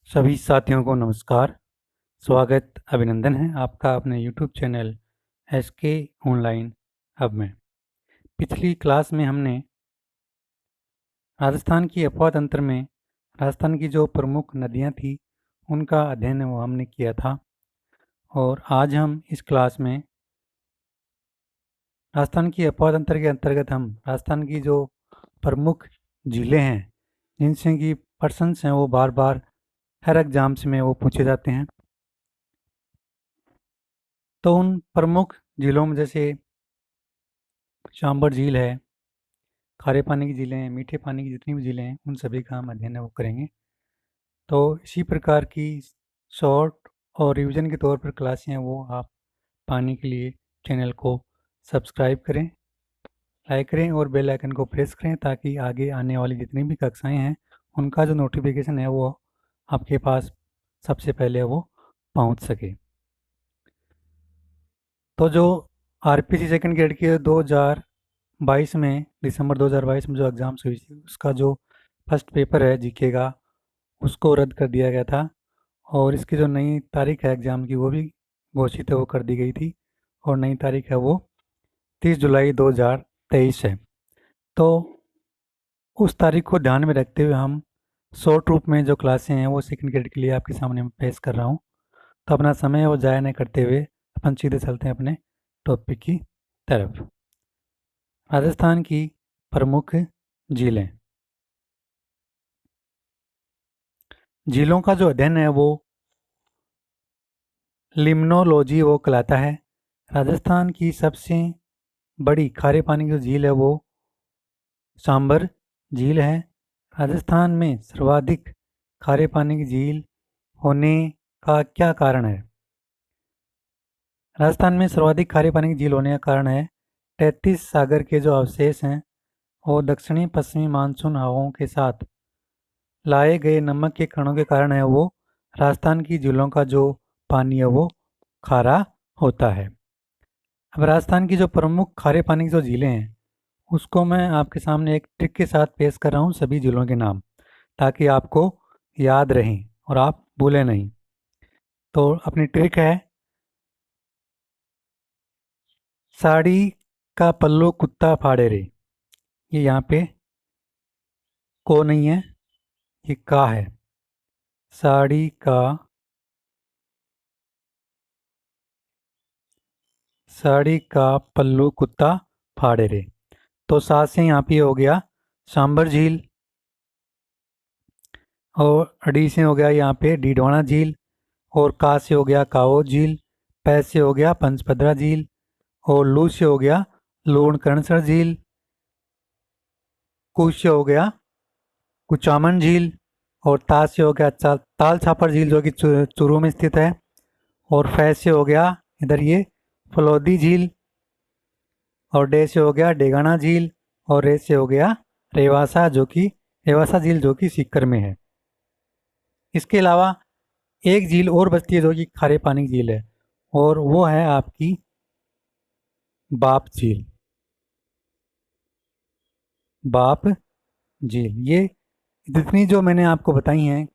सभी साथियों को नमस्कार। स्वागत अभिनंदन है आपका अपने YouTube channel SK online hub में। पिछली क्लास में हमने राजस्थान की अफवाह तंत्र में राजस्थान की जो प्रमुख नदियां थी उनका अध्ययन वो हमने किया था। और आज हम इस क्लास में राजस्थान की अफवाह तंत्र के अंतर्गत हम राजस्थान की जो प्रमुख जिले हैं जिनसे कि पर्सन्स हैं वो बार बार हर एग्जाम्स में वो पूछे जाते हैं। तो उन प्रमुख जिलों में जैसे चांबर झील है, खारे पानी की झीलें हैं, मीठे पानी की जितनी भी झीलें हैं उन सभी का हम अध्ययन वो करेंगे। तो इसी प्रकार की शॉर्ट और रिवीजन के तौर पर क्लासें हैं वो आप पाने के लिए चैनल को सब्सक्राइब करें, लाइक करें और बेल आइकन को प्रेस करें ताकि आगे आने वाली जितनी भी कक्षाएं हैं उनका जो नोटिफिकेशन है वो आपके पास सबसे पहले वो पहुंच सके। तो जो आरपीसी सेकंड ग्रेड के 2022 में दिसंबर 2022 में जो एग्ज़ाम्स हुई थी उसका जो फर्स्ट पेपर है जीके का उसको रद्द कर दिया गया था। और इसकी जो नई तारीख है एग्ज़ाम की वो भी घोषित है वो कर दी गई थी। और नई तारीख है वो 30 जुलाई 2023 है। तो उस तारीख को ध्यान में रखते हुए हम शॉर्ट रूप में जो क्लासें हैं वो सेकंड ग्रेड के लिए आपके सामने मैं पेश कर रहा हूँ। तो अपना समय वो ज़ाया नहीं करते हुए अपन सीधे चलते हैं अपने टॉपिक की तरफ। राजस्थान की प्रमुख झीलें। झीलों का जो अध्ययन है वो लिम्नोलॉजी वो कहलाता है। राजस्थान की सबसे बड़ी खारे पानी की जो झील है वो सांबर झील है। राजस्थान में सर्वाधिक खारे पानी की झील होने का क्या कारण है? राजस्थान में सर्वाधिक खारे पानी की झील होने का कारण है 33 सागर के जो अवशेष हैं और दक्षिणी पश्चिमी मानसून हवाओं के साथ लाए गए नमक के कणों के कारण है वो राजस्थान की झीलों का जो पानी है वो खारा होता है। अब राजस्थान की जो प्रमुख खारे पानी की जो झीलें हैं उसको मैं आपके सामने एक ट्रिक के साथ पेश कर रहा हूँ सभी झीलों के नाम, ताकि आपको याद रहें और आप भूलें नहीं। तो अपनी ट्रिक है, साड़ी का पल्लू कुत्ता फाड़े रे। ये यहाँ पे को नहीं है, ये का है। साड़ी का पल्लू कुत्ता फाड़े रे। तो सात से यहाँ पे हो गया सांबर झील, और डी से हो गया यहाँ पे डीडवाना झील, और का से हो गया काओ झील, पै से हो गया पंचभद्रा झील, और लू से हो गया लूणकरणसर झील, कू से हो गया कुचामन झील, और ता से हो गया ताल छापर झील जो कि चूरू में स्थित है, और फै से हो गया इधर ये फलोदी झील, और डे से हो गया डेगाना झील, और रे से हो गया रेवासा झील जो कि सीकर में है। इसके अलावा एक झील और बचती है जो कि खारे पानी की झील है, और वो है आपकी बाप झील। बाप झील ये जितनी जो मैंने आपको बताई हैं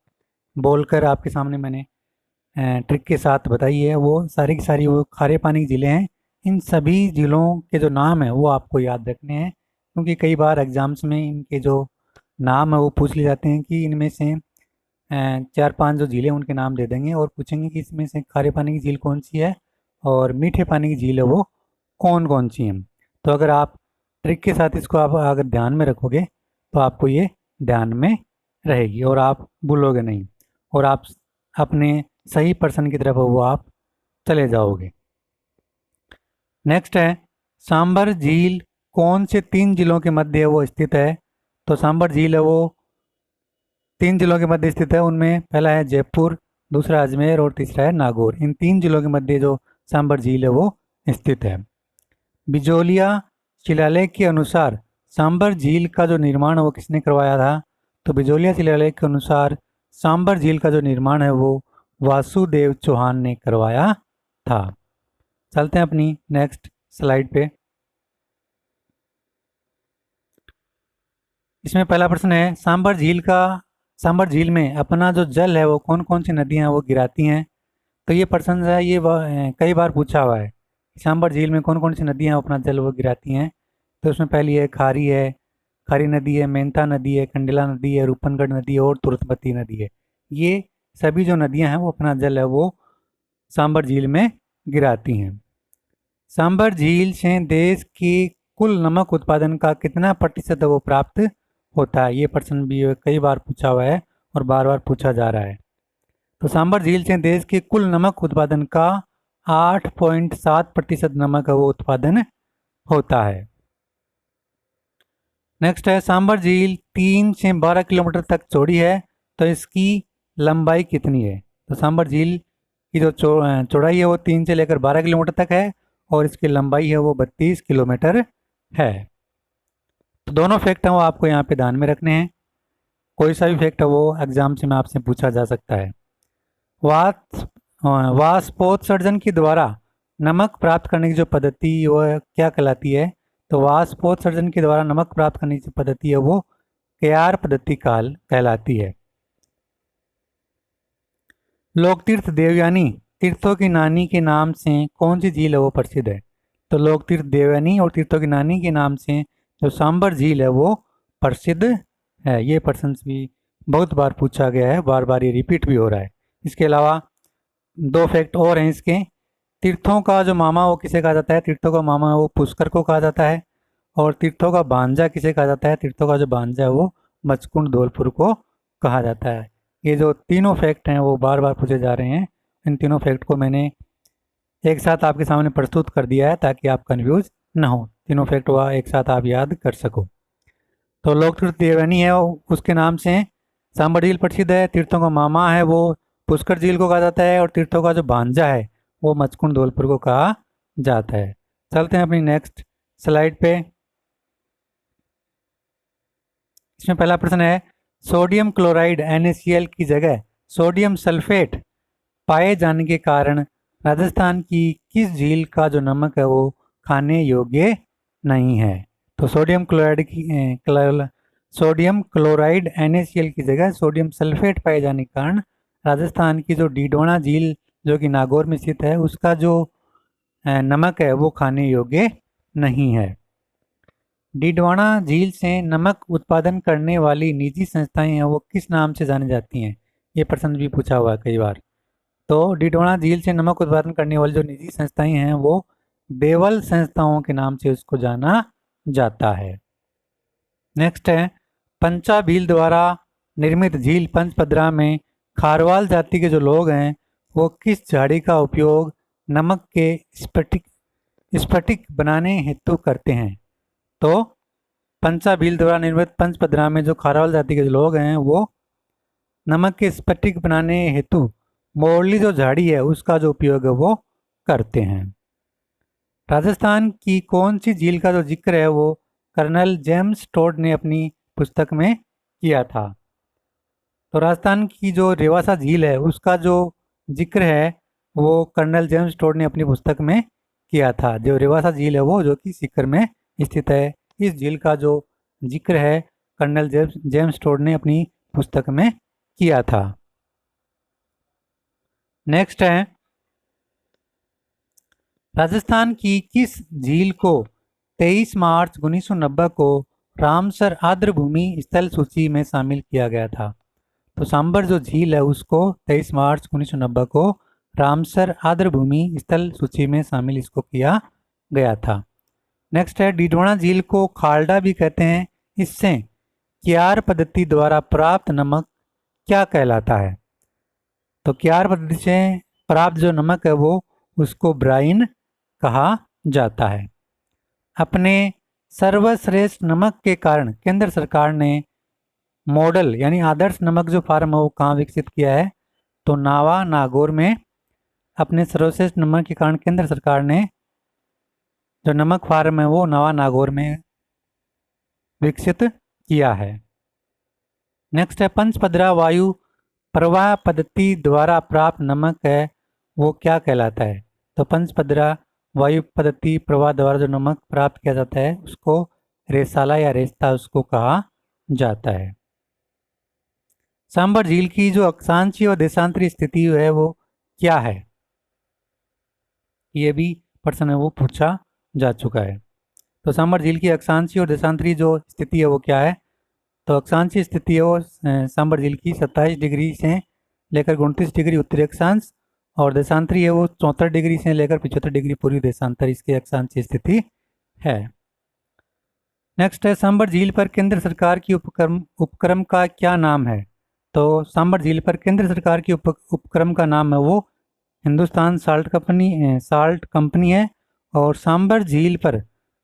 बोलकर आपके सामने मैंने ट्रिक के साथ बताई है वो सारी की सारी वो खारे पानी की झीलें हैं। इन सभी झीलों के जो नाम है वो आपको याद रखने हैं, क्योंकि कई बार एग्जाम्स में इनके जो नाम है वो पूछ लिए जाते हैं कि इनमें से चार पांच जो झीलें उनके नाम दे देंगे और पूछेंगे कि इसमें से खारे पानी की झील कौन सी है और मीठे पानी की झील है वो कौन कौन सी हैं। तो अगर आप ट्रिक के साथ इसको आप अगर ध्यान में रखोगे तो आपको ये ध्यान में रहेगी और आप भूलोगे नहीं, और आप अपने सही पर्सन की तरफ वो आप चले जाओगे। नेक्स्ट है सांबर झील कौन से तीन जिलों के मध्य वो स्थित है? तो सांबर झील है वो तीन जिलों के मध्य स्थित है। उनमें पहला है जयपुर, दूसरा अजमेर और तीसरा है नागौर। इन तीन जिलों के मध्य जो सांबर झील है वो स्थित है। बिजोलिया शिलालेख के अनुसार सांबर झील का जो निर्माण है वो किसने करवाया था? तो बिजोलिया शिलालेख के अनुसार सांबर झील का जो निर्माण है वो वासुदेव चौहान ने करवाया था। चलते हैं अपनी नेक्स्ट स्लाइड पे। इसमें पहला प्रश्न है सांबर झील का सांबर झील में अपना जो जल है वो कौन कौन सी नदियाँ वो गिराती हैं? तो ये प्रश्न जो है ये कई बार पूछा हुआ है। सांबर झील में कौन कौन सी नदियाँ अपना जल वो गिराती हैं? तो उसमें पहली है खारी नदी है, मेंथा नदी है, कंडला नदी है, रूपनगढ़ नदी है और तुर्तमती नदी है। ये सभी जो नदियाँ हैं वो अपना जल है वो सांबर झील में गिराती हैं। सांबर झील से देश की कुल नमक उत्पादन का कितना प्रतिशत वो प्राप्त होता है? ये प्रश्न भी कई बार पूछा हुआ है और बार बार पूछा जा रहा है। तो सांबर झील से देश के कुल नमक उत्पादन का 8.7% नमक का वो उत्पादन होता है। नेक्स्ट है, सांबर झील 3 से 12 किलोमीटर तक चौड़ी है, तो इसकी लंबाई कितनी है? तो सांबर झील की जो चौड़ाई है वो 3 से लेकर 12 किलोमीटर तक है और इसकी लंबाई है वो 32 किलोमीटर है। तो दोनों फैक्ट हैं वो आपको यहाँ पे ध्यान में रखने हैं। कोई सा भी फैक्ट है वो एग्जाम से में आपसे पूछा जा सकता है। वाष्पोत्सर्जन के द्वारा नमक प्राप्त करने की जो पद्धति वह क्या कहलाती है? तो वाष्पोत्सर्जन के द्वारा नमक प्राप्त करने की पद्धति है वो क्यार पद्धति काल कहलाती है। लोकतीर्थ देवयानी तीर्थों की नानी के नाम से कौन सी झील है वो प्रसिद्ध है? तो लोकतीर्थ देवयानी और तीर्थों की नानी के नाम से जो सांबर झील है वो प्रसिद्ध है। ये प्रश्न भी बहुत बार पूछा गया है, बार बार ये रिपीट भी हो रहा है। इसके अलावा दो फैक्ट और हैं इसके। तीर्थों का जो मामा वो किसे कहा जाता है? तीर्थों का मामा वो पुष्कर को कहा जाता है। और तीर्थों का भांजा किसे कहा जाता है? तीर्थों का जो भांजा है वो मचकुंड धौलपुर को कहा जाता है। ये जो तीनों फैक्ट हैं वो बार बार पूछे जा रहे हैं। इन तीनों फैक्ट को मैंने एक साथ आपके सामने प्रस्तुत कर दिया है ताकि आप कन्फ्यूज न हो, तीनों फैक्ट वह एक साथ आप याद कर सको। तो लोकतीर्थ देवयानी है उसके नाम से सांबर झील प्रसिद्ध है। तीर्थों का मामा है वो पुष्कर झील को कहा जाता है और तीर्थों का जो भांजा है वो मचकुंड धौलपुर को कहा जाता है। चलते हैं अपनी नेक्स्ट स्लाइड पे। इसमें पहला प्रश्न है, सोडियम क्लोराइड NaCl की जगह सोडियम सल्फेट पाए जाने के कारण राजस्थान की किस झील का जो नमक है वो खाने योग्य नहीं है? तो सोडियम क्लोराइड NaCl की जगह सोडियम सल्फेट पाए जाने के कारण राजस्थान की जो डीडवाना झील जो कि नागौर में स्थित है उसका जो नमक है वो खाने योग्य नहीं है। डीडवाना झील से नमक उत्पादन करने वाली निजी संस्थाएं हैं वो किस नाम से जानी जाती हैं? ये प्रश्न भी पूछा हुआ है कई बार। तो डीडवाना झील से नमक उत्पादन करने वाली जो निजी संस्थाएं हैं वो देवल संस्थाओं के नाम से उसको जाना जाता है। नेक्स्ट है, पंचा भील द्वारा निर्मित झील पंचपदरा में खारवाल जाति के जो लोग हैं वो किस झाड़ी का उपयोग नमक के स्फटिक बनाने हेतु करते हैं? तो पंचा भील द्वारा निर्मित पंचपदरा में जो खारवाल जाति के जो लोग हैं वो नमक के स्फटिक बनाने हेतु मोरली जो झाड़ी है उसका जो उपयोग है वो करते हैं। राजस्थान की कौन सी झील का जो जिक्र है वो कर्नल जेम्स टोड ने अपनी पुस्तक में किया था? तो राजस्थान की जो रेवासा झील है उसका जो जिक्र है वो कर्नल जेम्स टोड ने अपनी पुस्तक में किया था। जो रेवासा झील है वो जो कि सीकर में स्थित है, इस झील का जो जिक्र है कर्नल जेम्स टोड ने अपनी पुस्तक में किया था। नेक्स्ट है, राजस्थान की किस झील को 23 मार्च 1990 को रामसर आर्द्रभूमि स्थल सूची में शामिल किया गया था? तो सांबर जो झील है उसको 23 मार्च 1990 को रामसर आर्द्रभूमि स्थल सूची में शामिल इसको किया गया था। नेक्स्ट है, डीडवाना झील को खाल्डा भी कहते हैं, इससे क्यार पद्धति द्वारा प्राप्त नमक क्या कहलाता है? तो क्यार पद्धति से प्राप्त जो नमक है वो उसको ब्राइन कहा जाता है। अपने सर्वश्रेष्ठ नमक के कारण केंद्र सरकार ने मॉडल यानी आदर्श नमक जो फार्म है वो कहाँ विकसित किया है? तो नावा नागौर में अपने सर्वश्रेष्ठ नमक के कारण केंद्र सरकार ने जो नमक फार्म है वो नावा नागौर में विकसित किया है। नेक्स्ट है, पंचपदरा वायु प्रवाह पद्धति द्वारा प्राप्त नमक है वो क्या कहलाता है? तो पंचपदरा वायु पद्धति प्रवाह द्वारा जो नमक प्राप्त किया जाता है उसको रेसाला या रेस्ता उसको कहा जाता है। सांबर झील की जो अक्षांशीय और देशांतरी स्थिति है वो क्या है? ये भी प्रश्न है वो पूछा जा चुका है। तो सांबर झील की अक्षांशीय और देशांतरी जो स्थिति है वो क्या है? तो अक्षांशीय स्थिति है वो सांबर झील की 27 डिग्री से लेकर 29 डिग्री उत्तरी अक्षांश, और देशांतरी है वो 64 डिग्री से लेकर 75 डिग्री पूर्वी देशांतर इसकी अक्षांशीय स्थिति है। नेक्स्ट है, सांबर झील पर केंद्र सरकार की उपक्रम का क्या नाम है? तो सांबर झील पर केंद्र सरकार की उपक्रम का नाम है वो हिंदुस्तान साल्ट कंपनी है। और सांबर झील पर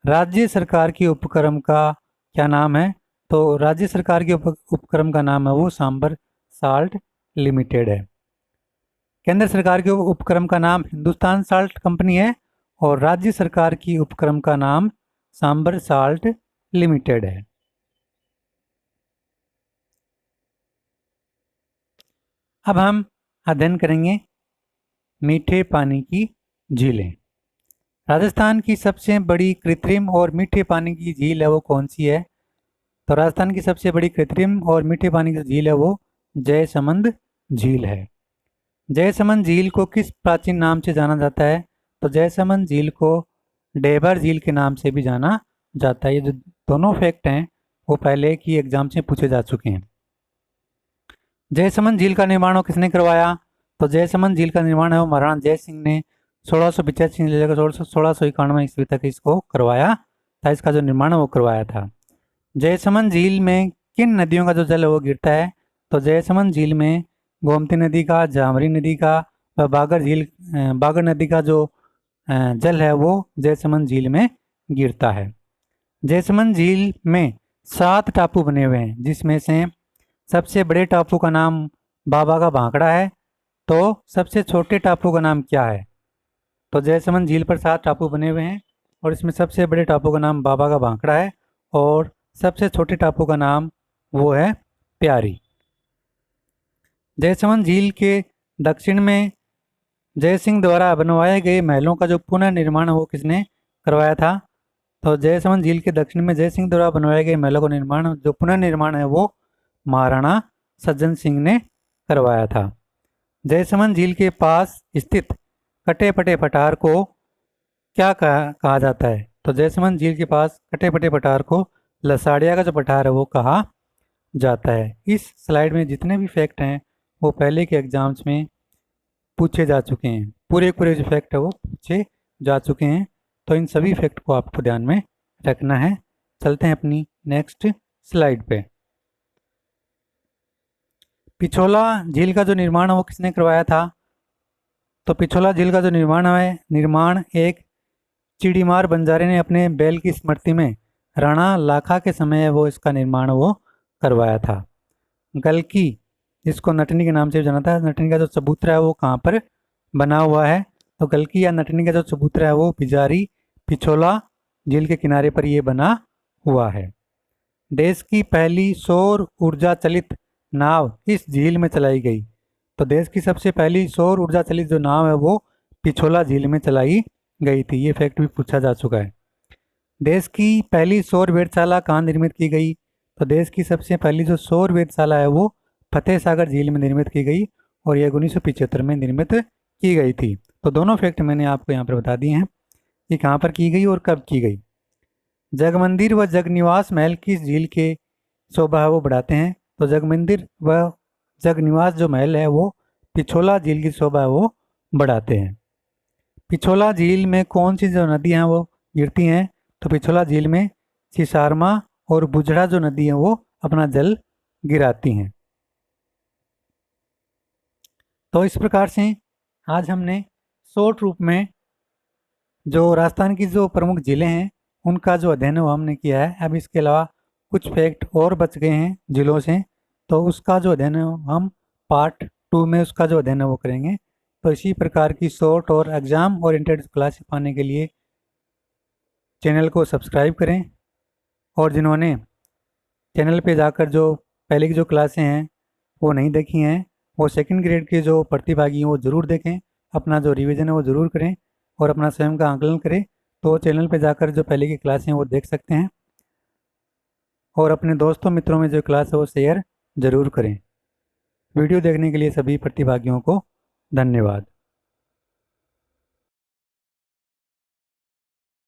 राज्य सरकार की उपक्रम का क्या नाम है? तो राज्य सरकार के उपक्रम का नाम है वो सांबर साल्ट लिमिटेड है। केंद्र सरकार के उपक्रम का नाम हिंदुस्तान साल्ट कंपनी है और राज्य सरकार की उपक्रम का नाम सांबर साल्ट लिमिटेड है। अब हम अध्ययन करेंगे मीठे पानी की झीलें। राजस्थान की सबसे बड़ी कृत्रिम और मीठे पानी की झील है वो कौन सी है? तो राजस्थान की सबसे बड़ी कृत्रिम और मीठे पानी की झील है वो जयसमंद झील है। जयसमंद झील को किस प्राचीन नाम से जाना जाता है? तो जयसमंद झील को डेबर झील के नाम से भी जाना जाता है। ये जो दोनों फैक्ट हैं वो पहले की एग्जाम से पूछे जा चुके हैं। जयसमंद झील का निर्माण किसने करवाया? तो जयसमंद झील का निर्माण है वो महाराणा जय सिंह ने 1685 से लेकर 1691 ईस्वी तक इसको करवाया था। इसका जो निर्माण है वो करवाया था। जयसमंद झील में किन नदियों का जो जल है वो गिरता है? तो जयसमंद झील में गोमती नदी का, जामरी नदी का व बागर नदी का जो जल है वो जयसमंद झील में गिरता है। जयसमंद झील में 7 टापू बने हुए हैं, जिसमें से सबसे बड़े टापू का नाम बाबा का भांकड़ा है। तो सबसे छोटे टापू का नाम क्या है? तो जयसमंद झील पर 7 टापू बने हुए हैं और इसमें सबसे बड़े टापू का नाम बाबा का भांकड़ा है और सबसे छोटे टापू का नाम वो है प्यारी। जयसमंद झील के दक्षिण में जयसिंह द्वारा बनवाए गए महलों का जो पुनर्निर्माण है वो किसने करवाया था? तो जयसमंद झील के दक्षिण में जयसिंह द्वारा बनवाए गए महलों का निर्माण जो पुनर्निर्माण है वो महाराणा सज्जन सिंह ने करवाया था। जयसमंद झील के पास स्थित कटे पटे पठार को क्या कहा जाता है? तो जयसमंद झील के पास कटे पटे पठार को लसाड़िया का जो पठार है वो कहा जाता है। इस स्लाइड में जितने भी फैक्ट हैं वो पहले के एग्जाम्स में पूछे जा चुके हैं। पूरे जो फैक्ट है वो पूछे जा चुके हैं, तो इन सभी फैक्ट को आपको ध्यान में रखना है। चलते हैं अपनी नेक्स्ट स्लाइड पे। पिछोला झील का जो निर्माण है वो किसने करवाया था? तो पिछोला झील का जो निर्माण एक चिड़ीमार बंजारे ने अपने बैल की स्मृति में राणा लाखा के समय वो इसका निर्माण वो करवाया था। गलकी, जिसको नटनी के नाम से जाना था, नटनी का जो चबूतरा है वो कहाँ पर बना हुआ है? तो गलकी या नटनी का जो चबूतरा है वो बिजारी पिछोला झील के किनारे पर ये बना हुआ है। देश की पहली सौर ऊर्जा चलित नाव इस झील में चलाई गई। तो देश की सबसे पहली सौर ऊर्जा चलित जो नाव है वो पिछोला झील में चलाई गई थी। ये फैक्ट भी पूछा जा चुका है। देश की पहली सौर वेधशाला कहाँ निर्मित की गई? तो देश की सबसे पहली जो सौर वेधशाला है वो फतेह सागर झील में निर्मित की गई और यह 1975 में निर्मित की गई थी। तो दोनों फैक्ट मैंने आपको यहाँ पर बता दिए हैं कि कहाँ पर की गई और कब की गई। जगमंदिर व जगनिवास महल किस झील के शोभा वो बढ़ाते हैं? तो जगमंदिर व जगनिवास जो महल है वो पिछोला झील की शोभा वो बढ़ाते हैं। पिछोला झील में कौन सी जो नदियाँ वो गिरती हैं? तो पिछोला झील में सिसारमा और बुझड़ा जो नदी है वो अपना जल गिराती हैं। तो इस प्रकार से आज हमने शॉर्ट रूप में जो राजस्थान की जो प्रमुख ज़िले हैं उनका जो अध्ययन वो हमने किया है। अब इसके अलावा कुछ फैक्ट और बच गए हैं ज़िलों से, तो उसका जो अध्ययन है हम पार्ट 2 में उसका जो अध्ययन है वो करेंगे। तो इसी प्रकार की शॉर्ट और एग्ज़ाम ओरिएंटेड क्लासेस पाने के लिए चैनल को सब्सक्राइब करें और जिन्होंने चैनल पे जाकर जो पहले की जो क्लासें हैं वो नहीं देखी हैं वो सेकंड ग्रेड के जो प्रतिभागी हैं वो ज़रूर देखें, अपना जो रिवीजन है वो ज़रूर करें और अपना स्वयं का आकलन करें। तो चैनल पे जाकर जो पहले की क्लास हैं वो देख सकते हैं और अपने दोस्तों मित्रों में जो क्लास है वो शेयर ज़रूर करें। वीडियो देखने के लिए सभी प्रतिभागियों को धन्यवाद।